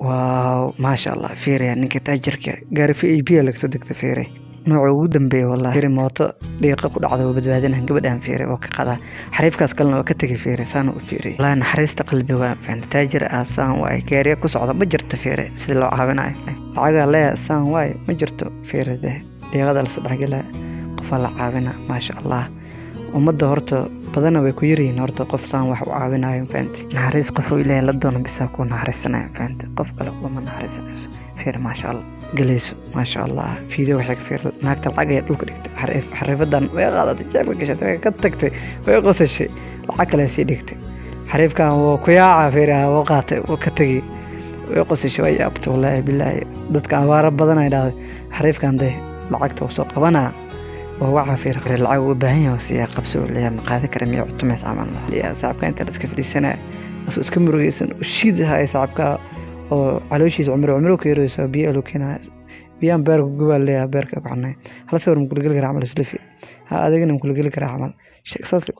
واو ما شاء الله فيري ninka taajirka gaari VIP laga soo degtay fiiri nooca ugu dambeeyay wallahi fiiri mooto dhiiqa ku dhacday oo badbaadinayaan gabadhan fiiri oo ka qada xariifkaas kalena oo ka tagay fiiri saan u fiiri la naxariista qalbiga faan taajir asaan way gaari ku socda ma jirto fiiri sida loo caawinayo lacaga leeyahay asaan way ma jirto fiiri dhiiqada la soo dhaxgalay qof la caawina ma sha Allah ummadda horta badana way ku yiriin horta qof saan wax u caawinayo faanti naxariis qof oo ilaahay la doono bisa ku naxariisanayo faanti qof kale kuma naxariisanayo fiir ma sha Allah galayso ma sha Allah fiido waxay ka fiir naagta lacag ay dhulka dhigtay xariifadan way qaadatay jeebka gashatay way ka tagtay way qosashay lacag kale sii dhigtay xariifkan wuu ku yaaca fiiraha wuu qaatay wuu ka tagay way qosashay way abtay wallahi billahi dadka abaara badan ay dhaaday xariifkan day lacagta soo qabanaa ووعى في رقر العو وباهية وسيا قبسو اللي هي مقاذة كرمية وطميس عمل الله اللي صعبك انت لسك في السنة أسوس كمرو يسن والشيد هاي صعبك وعلوشيز عمرو كيرو يسو بيئلو كينا بيان بارك قوال اللي بارك أبو عني هلا سور مقول قلق عمل سلفي هذا قلنا مقول قلق عمل شيء صاصي